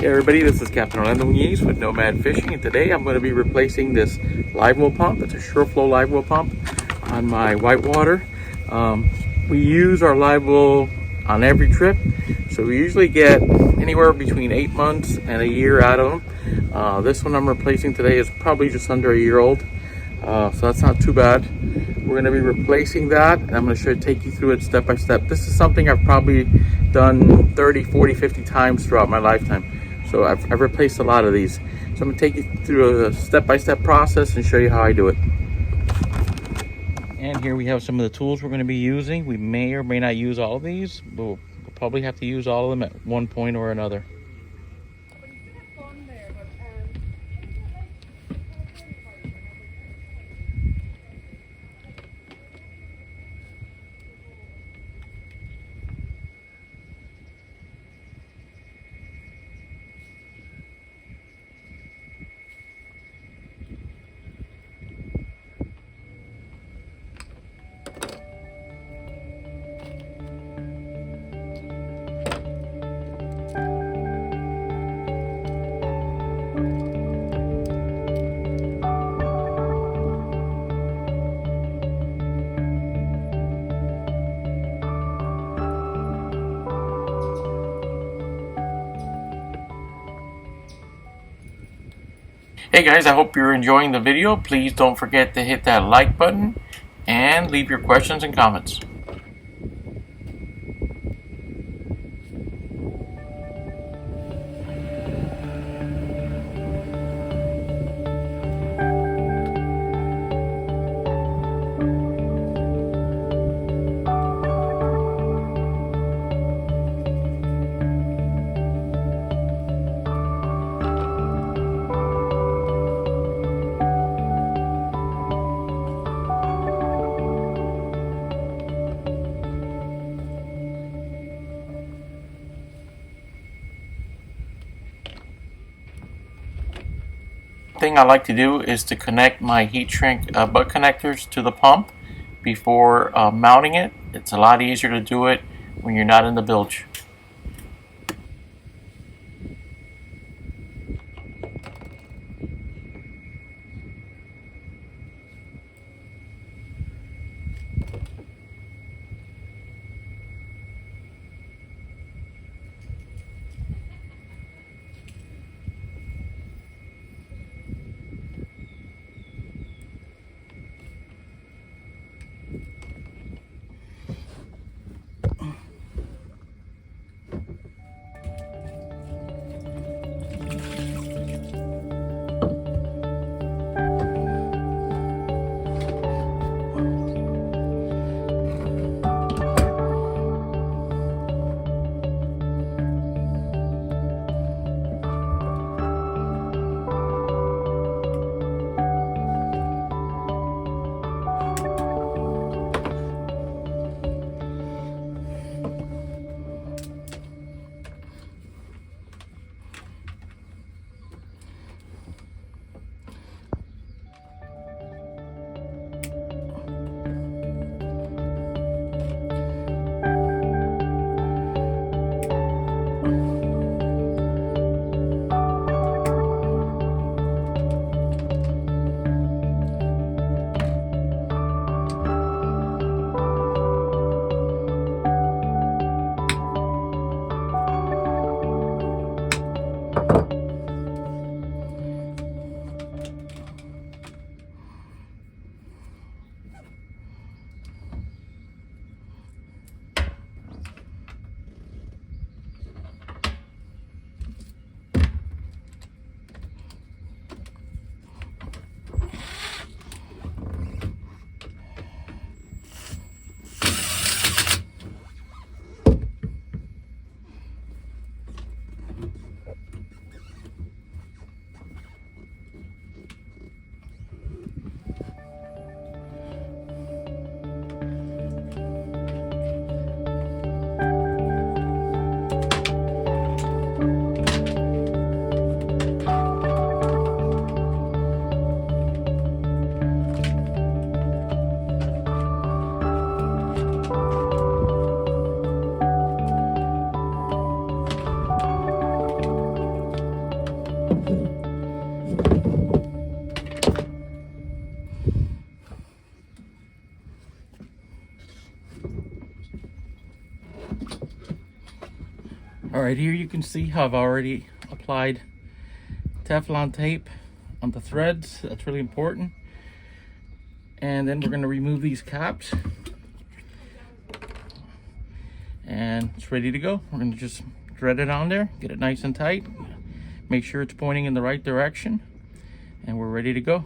Hey everybody, this is Captain Muñiz with Nomad Fishing, and today I'm going to be replacing this Livewell pump. It's a Shurflo Livewell pump on my whitewater. We use our Livewell on every trip, so we usually get anywhere between 8 months and a year out of them. This one I'm replacing today is probably just under a year old, so that's not too bad. We're going to be replacing that, and I'm going to take you through it step by step. This is something I've probably done 30, 40, 50 times throughout my lifetime. So I've replaced a lot of these. So I'm going to take you through a step-by-step process and show you how I do it. And here we have some of the tools we're going to be using. We may or may not use all of these, but we'll probably have to use all of them at one point or another. Hey guys, I hope you're enjoying the video. Please don't forget to hit that like button and leave your questions and comments. Thing I like to do is to connect my heat shrink butt connectors to the pump before mounting it. It's a lot easier to do it when you're not in the bilge. right, here you can see how I've already applied Teflon tape on the threads. That's really important. And then we're going to remove these caps. And it's ready to go. We're going to just thread it on there, get it nice and tight, make sure it's pointing in the right direction, and we're ready to go.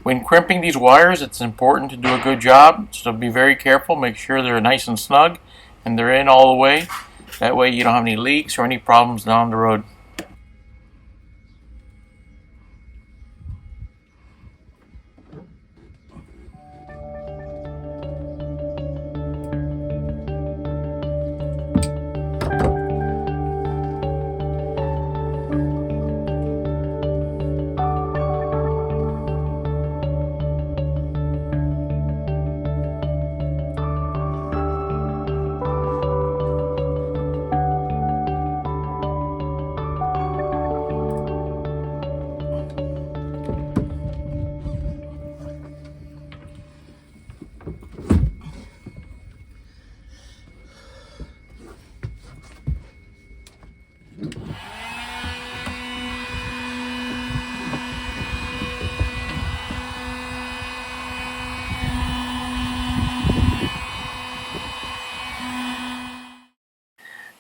When crimping these wires, it's important to do a good job, so be very careful. Make sure they're nice and snug and they're in all the way. That way you don't have any leaks or any problems down the road.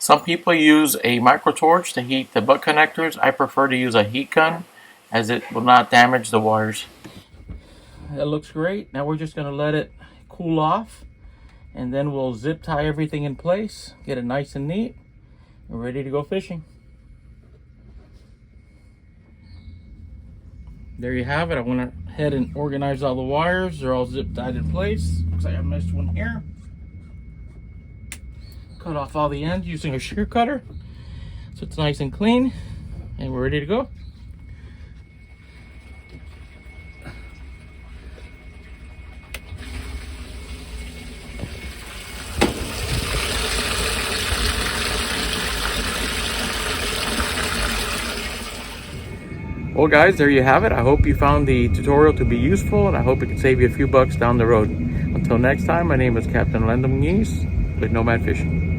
Some people use a microtorch to heat the butt connectors. I prefer to use a heat gun as it will not damage the wires. That looks great. Now we're just going to let it cool off, and then we'll zip tie everything in place, get it nice and neat, and ready to go fishing. there you have it. I went ahead and organized all the wires. They're all zip tied in place. Looks like I missed one here. Cut off all the ends using a shear cutter, so it's nice and clean, and we're ready to go. Well guys, there you have it. I hope you found the tutorial to be useful, and I hope it can save you a few bucks down the road. Until next time, my name is Captain Muñiz with Nomad Fishing.